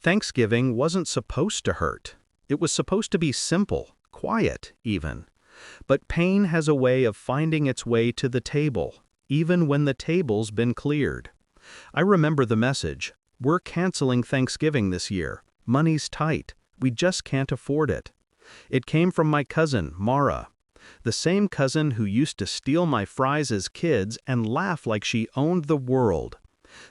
Thanksgiving wasn't supposed to hurt. It was supposed to be simple, quiet, even. But pain has a way of finding its way to the table, even when the table's been cleared. I remember the message: "We're canceling Thanksgiving this year. Money's tight. We just can't afford it." It came from my cousin, Mara. The same cousin who used to steal my fries as kids and laugh like she owned the world.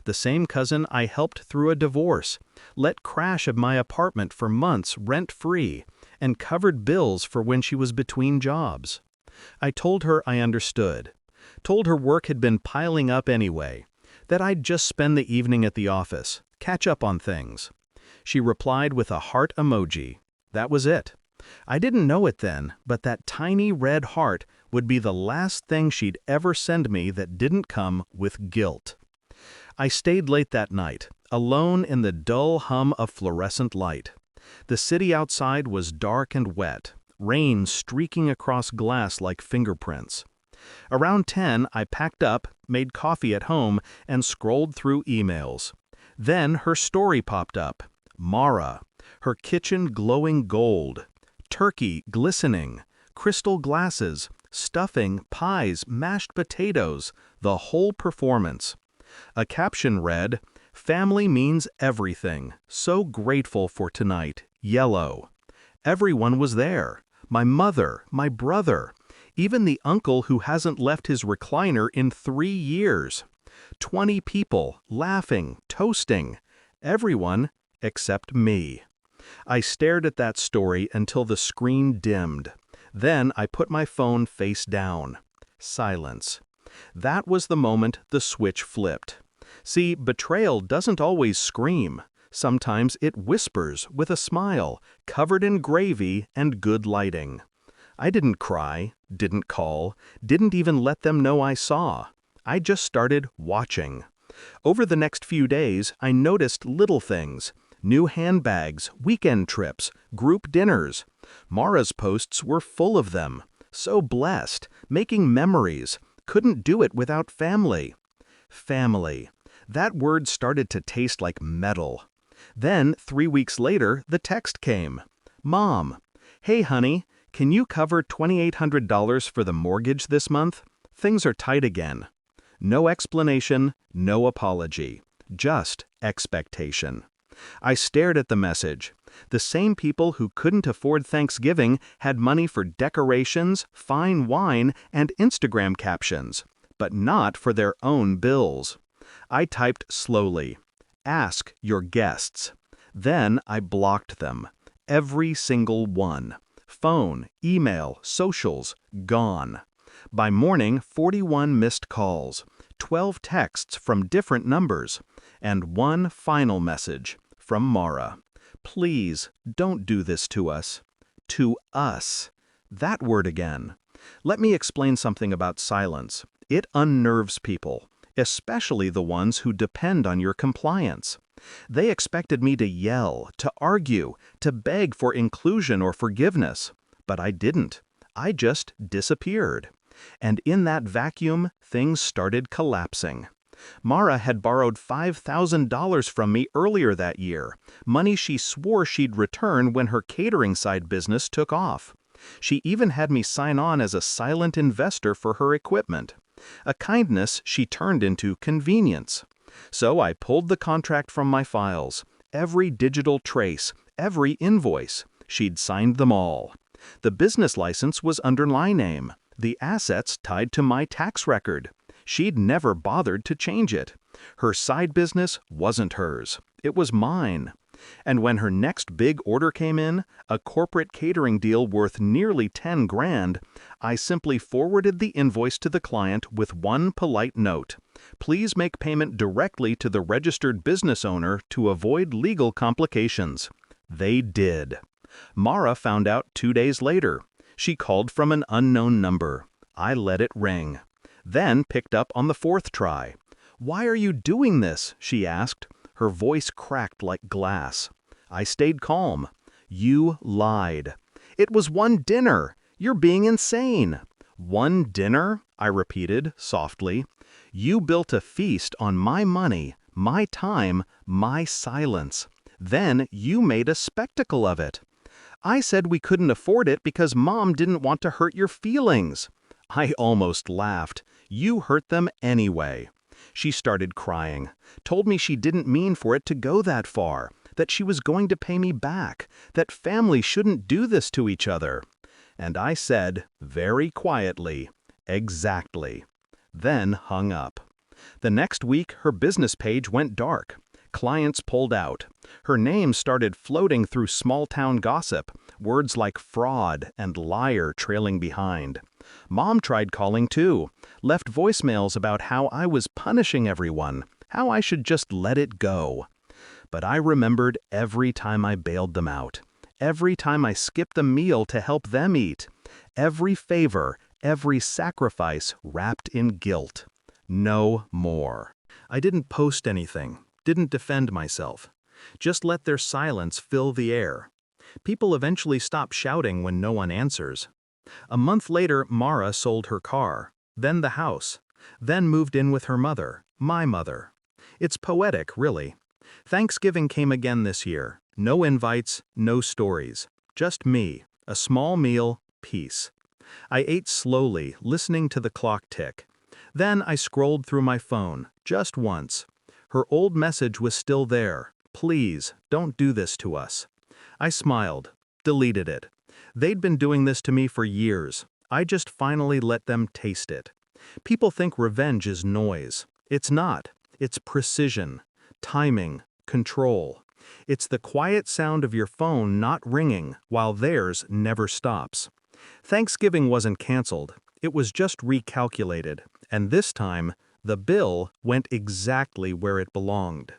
The same cousin I helped through a divorce, let crash at my apartment for months rent-free, and covered bills for when she was between jobs. I told her I understood. Told her work had been piling up anyway, that I'd just spend the evening at the office, catch up on things. She replied with a heart emoji. That was it. I didn't know it then, but that tiny red heart would be the last thing she'd ever send me that didn't come with guilt. I stayed late that night, alone in the dull hum of fluorescent light. The city outside was dark and wet, rain streaking across glass like fingerprints. Around 10, I packed up, made coffee at home, and scrolled through emails. Then her story popped up. Mara, her kitchen glowing gold, turkey glistening, crystal glasses, stuffing, pies, mashed potatoes, the whole performance. A caption read, "Family means everything. So grateful for tonight. Yellow." Everyone was there. My mother, my brother, even the uncle who hasn't left his recliner in 3 years. 20 people, laughing, toasting. Everyone except me. I stared at that story until the screen dimmed. Then I put my phone face down. Silence. That was the moment the switch flipped. See, betrayal doesn't always scream. Sometimes it whispers with a smile, covered in gravy and good lighting. I didn't cry, didn't call, didn't even let them know I saw. I just started watching. Over the next few days, I noticed little things: new handbags, weekend trips, group dinners. Mara's posts were full of them. So blessed, making memories. Couldn't do it without family. Family. That word started to taste like metal. Then, 3 weeks later, the text came. "Mom, hey honey, can you cover $2,800 for the mortgage this month? Things are tight again." No explanation, no apology. Just expectation. I stared at the message. The same people who couldn't afford Thanksgiving had money for decorations, fine wine, and Instagram captions, but not for their own bills. I typed slowly, "Ask your guests." Then I blocked them. Every single one. Phone, email, socials, gone. By morning, 41 missed calls, 12 texts from different numbers, and one final message from Mara. "Please, don't do this to us." To us. That word again. Let me explain something about silence. It unnerves people, especially the ones who depend on your compliance. They expected me to yell, to argue, to beg for inclusion or forgiveness, but I didn't. I just disappeared. And in that vacuum, things started collapsing. Mara had borrowed $5,000 from me earlier that year, money she swore she'd return when her catering side business took off. She even had me sign on as a silent investor for her equipment. A kindness she turned into convenience. So I pulled the contract from my files, every digital trace, every invoice. She'd signed them all. The business license was under my name, the assets tied to my tax record. She'd never bothered to change it. Her side business wasn't hers. It was mine. And when her next big order came in, a corporate catering deal worth nearly 10 grand, I simply forwarded the invoice to the client with one polite note: "Please make payment directly to the registered business owner to avoid legal complications." They did. Mara found out 2 days later. She called from an unknown number. I let it ring. Then picked up on the 4th try. "Why are you doing this?" she asked. Her voice cracked like glass. I stayed calm. "You lied. It was one dinner. You're being insane." "One dinner?" I repeated softly. "You built a feast on my money, my time, my silence. Then you made a spectacle of it. I said we couldn't afford it because Mom didn't want to hurt your feelings. I almost laughed. You hurt them anyway. She started crying, told me she didn't mean for it to go that far, that she was going to pay me back, that family shouldn't do this to each other. And I said, very quietly, exactly. Then hung up. The next week, her business page went dark. Clients pulled out. Her name started floating through small-town gossip, words like fraud and liar trailing behind. Mom tried calling too, left voicemails about how I was punishing everyone, how I should just let it go. But I remembered every time I bailed them out, every time I skipped the meal to help them eat, every favor, every sacrifice wrapped in guilt. No more. I didn't post anything, didn't defend myself. Just let their silence fill the air. People eventually stop shouting when no one answers. A month later, Mara sold her car, then the house, then moved in with her mother, my mother. It's poetic, really. Thanksgiving came again this year. No invites, no stories. Just me, a small meal, peace. I ate slowly, listening to the clock tick. Then I scrolled through my phone, just once. Her old message was still there. Please, don't do this to us. I smiled, deleted it. They'd been doing this to me for years. I just finally let them taste it. People think revenge is noise. It's not. It's precision, timing, control. It's the quiet sound of your phone not ringing while theirs never stops. Thanksgiving wasn't canceled. It was just recalculated. And this time, the bill went exactly where it belonged.